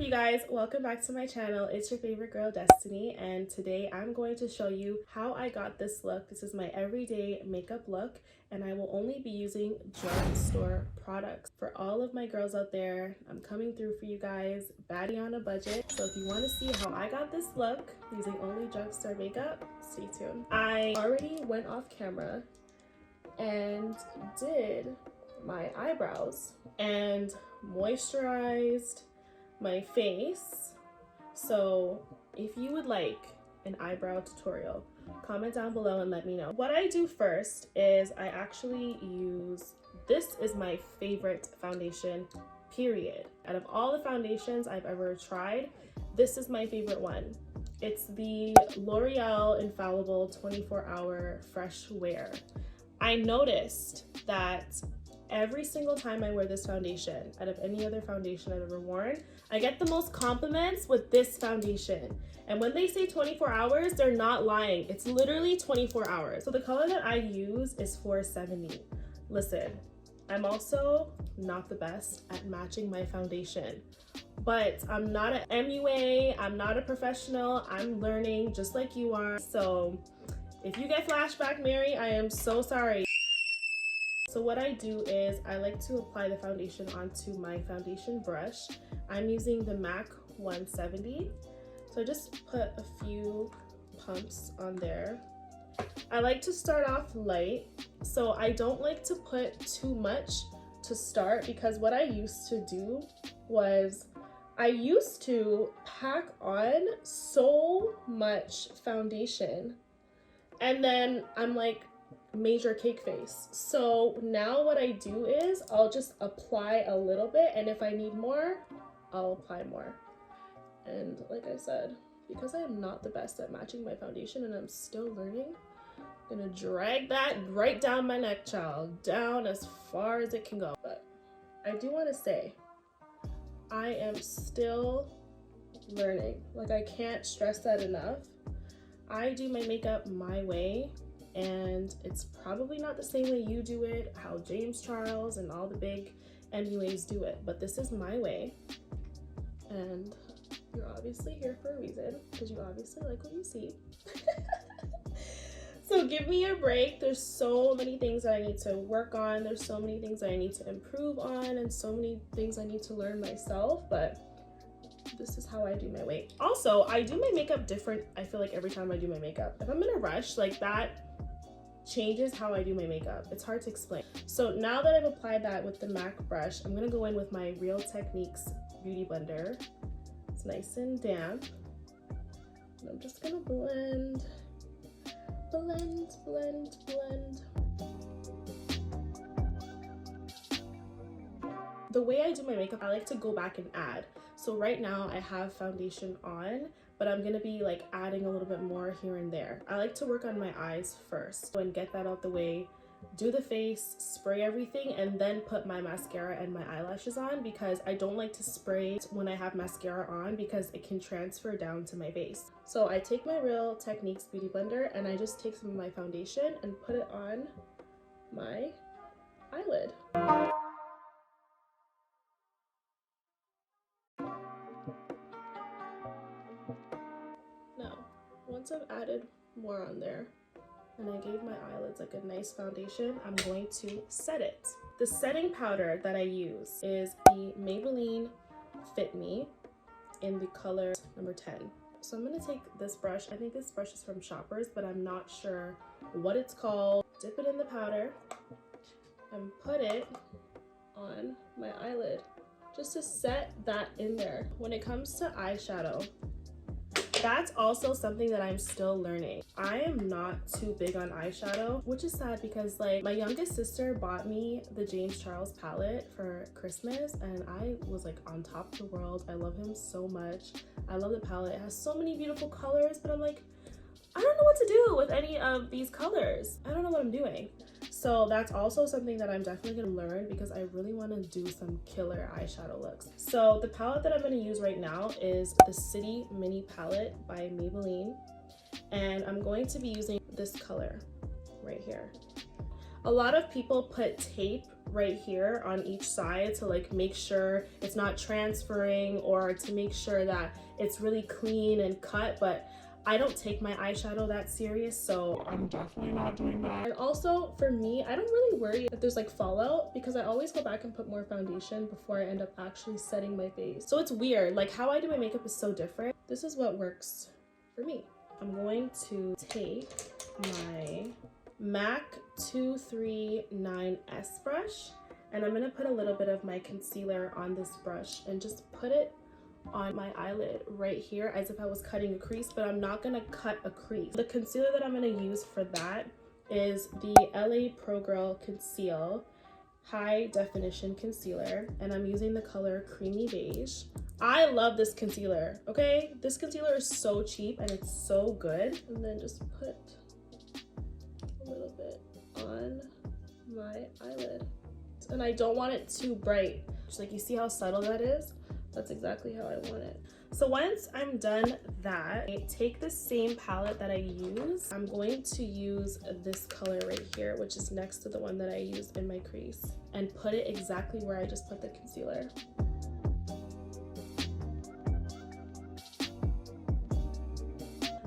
up, you guys? Welcome back to my channel. It's your favorite girl, Destiny, and today I'm going to show you how I got this look. This is my everyday makeup look, and I will only be using drugstore products. For all of my girls out there, I'm coming through for you guys, baddie on a budget. So if you want to see how I got this look using only drugstore makeup, stay tuned. I already went off camera and did my eyebrows and moisturized my face. So if you would like an eyebrow tutorial, comment down below and let me know. What I do first is I actually use, this is my favorite foundation, period. Out of all the foundations I've ever tried, this is my favorite one. It's the L'Oreal Infallible 24-Hour Fresh Wear. I noticed that every single time I wear this foundation, out of any other foundation I've ever worn, I get the most compliments with this foundation. And when they say 24 hours, they're not lying. It's literally 24 hours. So the color that I use is 470. Listen, I'm also not the best at matching my foundation, but I'm not an MUA, I'm not a professional, I'm learning just like you are. So if you get flashback Mary, I am so sorry. So what I do is I like to apply the foundation onto my foundation brush. I'm using the MAC 170. So I just put a few pumps on there. I like to start off light. So I don't like to put too much to start, because what I used to do was I used to pack on so much foundation, and then I'm like, major cake face. So now what I do is I'll just apply a little bit, and if I need more, I'll apply more. And like I said, because I am not the best at matching my foundation and I'm still learning, I'm gonna drag that right down my neck, child, down as far as it can go. But I do want to say I am still learning. Like, I can't stress that enough. I do my makeup my way, and it's probably not the same way you do it, how James Charles and all the big MUAs do it, but this is my way. And you're obviously here for a reason, because you obviously like what you see. So give me a break. There's so many things that I need to work on. There's so many things that I need to improve on, and so many things I need to learn myself, but this is how I do my way. Also, I do my makeup different, I feel like, every time I do my makeup. If I'm in a rush, like, that changes how I do my makeup. It's hard to explain. So now that I've applied that with the MAC brush, I'm gonna go in with my Real Techniques Beauty Blender. It's nice and damp. And I'm just gonna blend, blend, blend, blend. The way I do my makeup, I like to go back and add. So right now I have foundation on, but I'm gonna be like adding a little bit more here and there. I like to work on my eyes first and get that out the way, do the face, spray everything, and then put my mascara and my eyelashes on, because I don't like to spray when I have mascara on because it can transfer down to my face. So I take my Real Techniques Beauty Blender and I just take some of my foundation and put it on my eyelid. Now, once I've added more on there and I gave my eyelids like a nice foundation, I'm going to set it. The setting powder that I use is the Maybelline Fit Me in the color number 10. So I'm going to take this brush. I think this brush is from Shoppers, but I'm not sure what it's called. Dip it in the powder and put it on my eyelid just to set that in there. When it comes to eyeshadow, that's also something that I'm still learning. I am not too big on eyeshadow, which is sad because, like, my youngest sister bought me the James Charles palette for Christmas, and I was like on top of the world. I love him so much. I love the palette. It has so many beautiful colors, but I'm like, I don't know what to do with any of these colors. I don't know what I'm doing. So that's also something that I'm definitely gonna learn, because I really want to do some killer eyeshadow looks. So the palette that I'm going to use right now is the City Mini palette by Maybelline, and I'm going to be using this color right here. A lot of people put tape right here on each side to like make sure it's not transferring, or to make sure that it's really clean and cut. But I don't take my eyeshadow that serious, so I'm definitely not doing that. And also for me, I don't really worry if there's like fallout, because I always go back and put more foundation before I end up actually setting my face. So it's weird, like how I do my makeup is so different. This is what works for me. I'm going to take my MAC 239S brush, and I'm gonna put a little bit of my concealer on this brush and just put it on my eyelid right here as if I was cutting a crease, but I'm not gonna cut a crease. The concealer that I'm gonna use for that is the LA Pro Girl Conceal High Definition Concealer, and I'm using the color Creamy Beige. I love this concealer, okay? This concealer is so cheap and it's so good. And then just put a little bit on my eyelid. And I don't want it too bright. Just like, you see how subtle that is? That's exactly how I want it. So once I'm done that, I take the same palette that I use. I'm going to use this color right here, which is next to the one that I used in my crease, and put it exactly where I just put the concealer.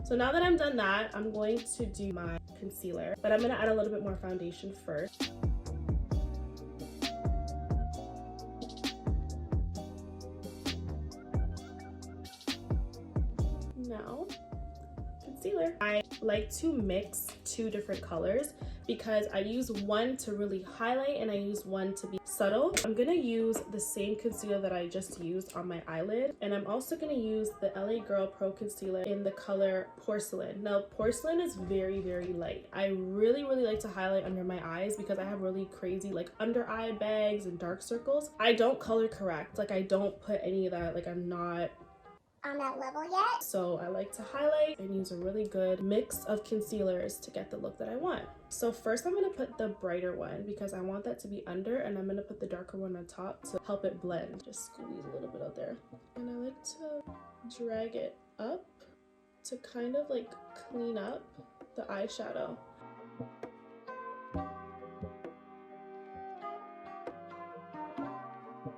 So now that I'm done that, I'm going to do my concealer, but I'm gonna add a little bit more foundation first. Now, concealer. I like to mix two different colors because I use one to really highlight and I use one to be subtle. I'm gonna use the same concealer that I just used on my eyelid, and I'm also gonna use the LA Girl Pro Concealer in the color Porcelain. Now, Porcelain is very, very light. I really like to highlight under my eyes because I have really crazy like under eye bags and dark circles. I don't color correct. Like, I don't put any of that. Like, I'm not on that level yet. So I like to highlight and use a really good mix of concealers to get the look that I want. So first I'm gonna put the brighter one because I want that to be under, and I'm gonna put the darker one on top to help it blend. Just squeeze a little bit out there. And I like to drag it up to kind of like clean up the eyeshadow.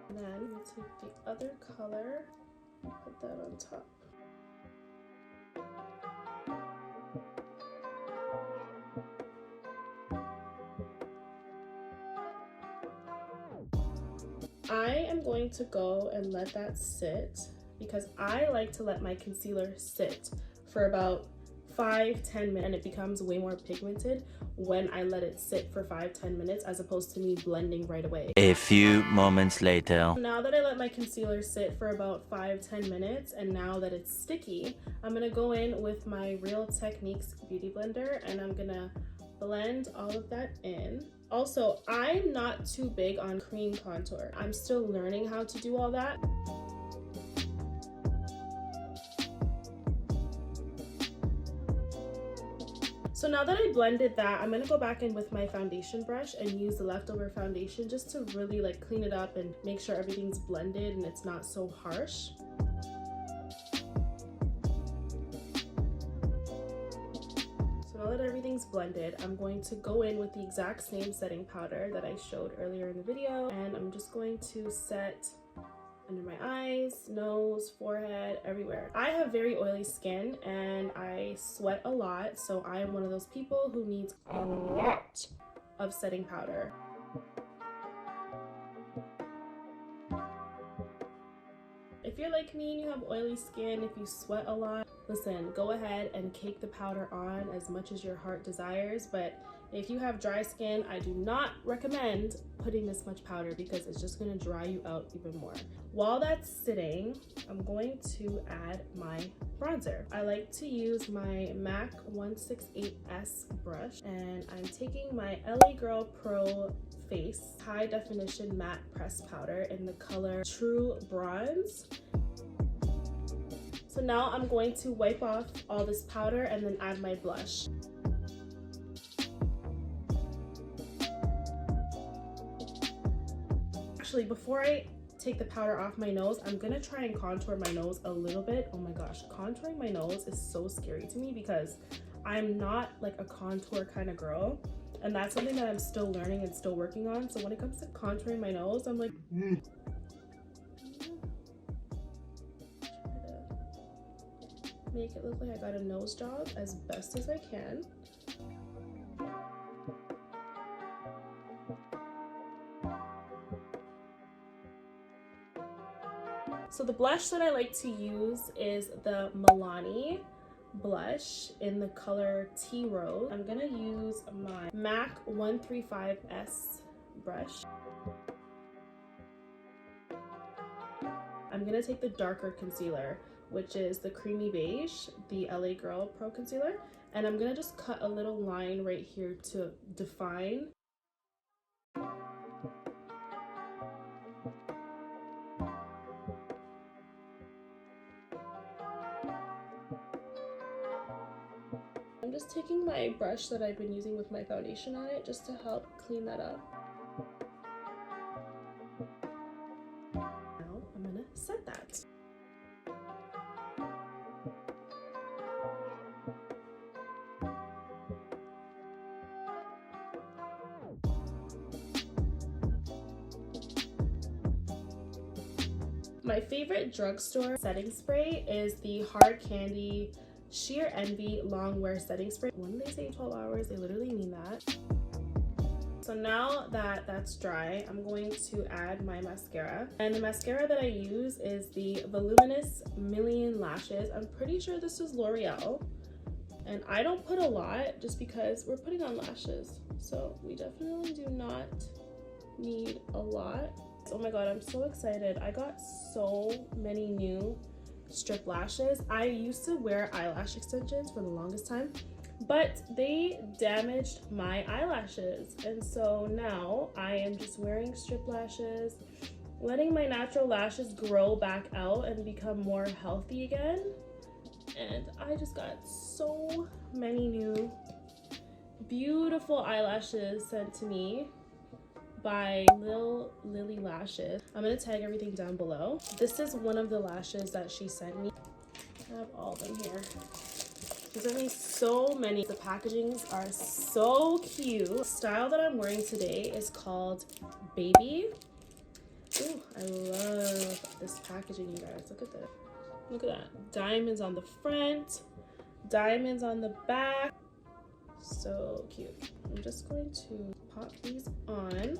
And then you take the other color, put that on top. I am going to go and let that sit because I like to let my concealer sit for about 5-10 minutes, and it becomes way more pigmented when I let it sit for 5-10 minutes as opposed to me blending right away. A few moments later. Now that I let my concealer sit for about 5-10 minutes, and now that it's sticky, I'm gonna go in with my Real Techniques Beauty Blender and I'm gonna blend all of that in. Also, I'm not too big on cream contour. I'm still learning how to do all that. So now that I blended that, I'm gonna go back in with my foundation brush and use the leftover foundation just to really like clean it up and make sure everything's blended and it's not so harsh. So now that everything's blended, I'm going to go in with the exact same setting powder that I showed earlier in the video, and I'm just going to set under my eyes, nose, forehead, everywhere. I have very oily skin and I sweat a lot, so I am one of those people who needs a lot of setting powder. If you're like me and you have oily skin, if you sweat a lot, listen, go ahead and cake the powder on as much as your heart desires, but if you have dry skin, I do not recommend putting this much powder because it's just gonna dry you out even more. While that's sitting, I'm going to add my bronzer. I like to use my MAC 168S brush, and I'm taking my LA Girl Pro Face High Definition Matte Press Powder in the color True Bronze. So now I'm going to wipe off all this powder and then add my blush. Actually, before I take the powder off my nose, I'm gonna try and contour my nose a little bit. Oh my gosh, contouring my nose is so scary to me because I'm not like a contour kind of girl. And that's something that I'm still learning and still working on. So when it comes to contouring my nose, I'm like, try to make it look like I got a nose job as best as I can. So the blush that I like to use is the Milani blush in the color Tea Rose. I'm gonna use my MAC 135S brush. I'm gonna take the darker concealer, which is the Creamy Beige, the LA Girl Pro Concealer, and I'm gonna just cut a little line right here to define. I'm just taking my brush that I've been using with my foundation on it just to help clean that up. Now I'm gonna set that. My favorite drugstore setting spray is the Hard Candy Sheer Envy Long Wear Setting Spray. When they say 12 hours, they literally mean that. So now that that's dry, I'm going to add my mascara. And the mascara that I use is the Voluminous Million Lashes. I'm pretty sure this is L'Oreal. And I don't put a lot just because we're putting on lashes. So we definitely do not need a lot. Oh my god, I'm so excited. I got so many new strip lashes. I used to wear eyelash extensions for the longest time, but they damaged my eyelashes. And so now I am just wearing strip lashes, letting my natural lashes grow back out and become more healthy again. And I just got so many new beautiful eyelashes sent to me by Lil Lily Lashes. I'm gonna tag everything down below. This is one of the lashes that she sent me. I have all of them here. She sent me so many. The packagings are so cute. The style that I'm wearing today is called Baby. Ooh, I love this packaging, you guys. Look at this. Look at that. Diamonds on the front, diamonds on the back. So cute. I'm just going to pop these on.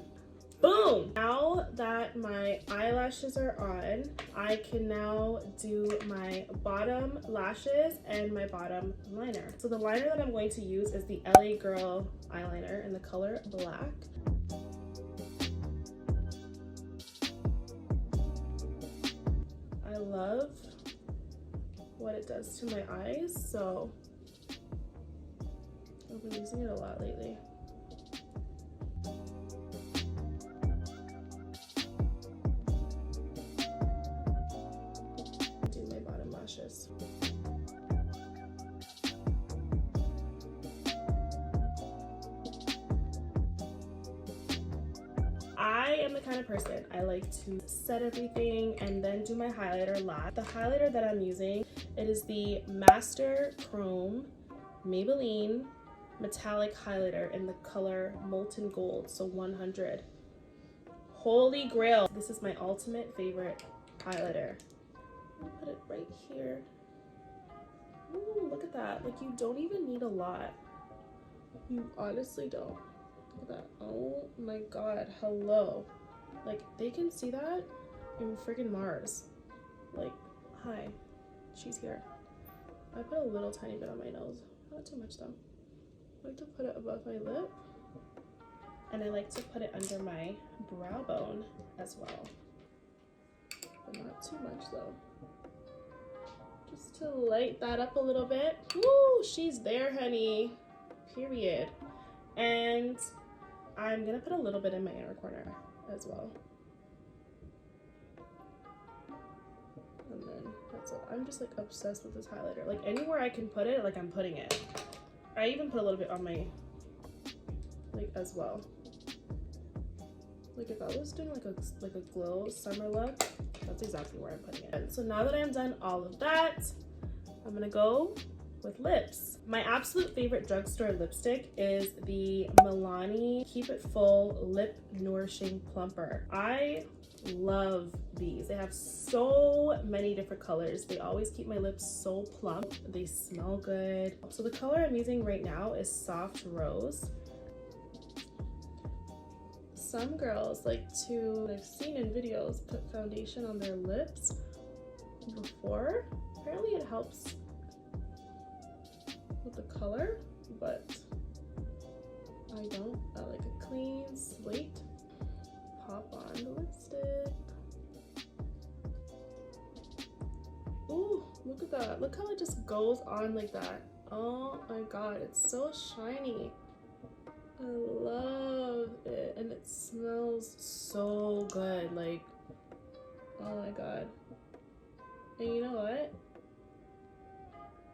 Boom! Now that my eyelashes are on, I can now do my bottom lashes and my bottom liner. So the liner that I'm going to use is the LA Girl eyeliner in the color Black. I love what it does to my eyes, so I've been using it a lot lately. Do my bottom lashes. I am the kind of person, I like to set everything and then do my highlighter last. The highlighter that I'm using, it is the Master Chrome Maybelline metallic highlighter in the color Molten Gold, so 100. Holy grail. This is my ultimate favorite highlighter. I'll put it right here. Ooh, look at that. Like, you don't even need a lot. You honestly don't. Look at that. Oh my god, hello. Like, they can see that in friggin' Mars. Like, hi, she's here. I put a little tiny bit on my nose. Not too much though. I like to put it above my lip. And I like to put it under my brow bone as well. But not too much though. Just to light that up a little bit. Woo, she's there, honey. Period. And I'm gonna put a little bit in my inner corner as well. And then that's it. I'm just like obsessed with this highlighter. Like, anywhere I can put it, like, I'm putting it. I even put a little bit on my, like, as well. Like, if I was doing like a glow summer look, that's exactly where I'm putting it. And so now that I'm done all of that, I'm gonna go with lips. My absolute favorite drugstore lipstick is the Milani Keep It Full Lip Nourishing Plumper. I love these. They have so many different colors. They always keep my lips so plump. They smell good. So the color I'm using right now is Soft Rose. Some girls like to, I've seen in videos, put foundation on their lips before. Apparently it helps with the color, but I don't. I like a clean slate. Pop on the lipstick. Ooh, look at that. Look how it just goes on like that. Oh my god, it's so shiny. I love it, and it smells so good. Like, oh my god. And you know what?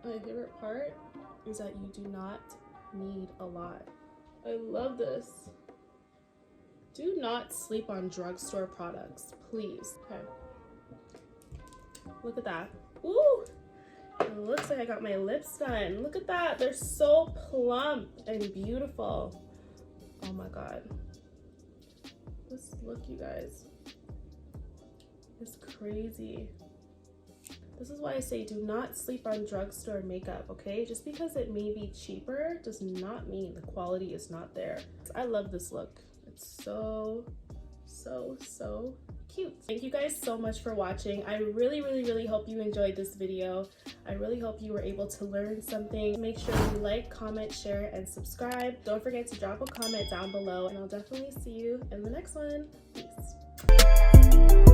My favorite part is that you do not need a lot. I love this. Do not sleep on drugstore products, please. Okay. Look at that. Ooh! It looks like I got my lips done. Look at that. They're so plump and beautiful. Oh my god. This look, you guys. It's crazy. This is why I say do not sleep on drugstore makeup, okay? Just because it may be cheaper does not mean the quality is not there. I love this look. It's so cute. Thank you guys so much for watching. I really hope you enjoyed this video. I really hope you were able to learn something. Make sure you like, comment, share, and subscribe. Don't forget to drop a comment down below, and I'll definitely see you in the next one. Peace.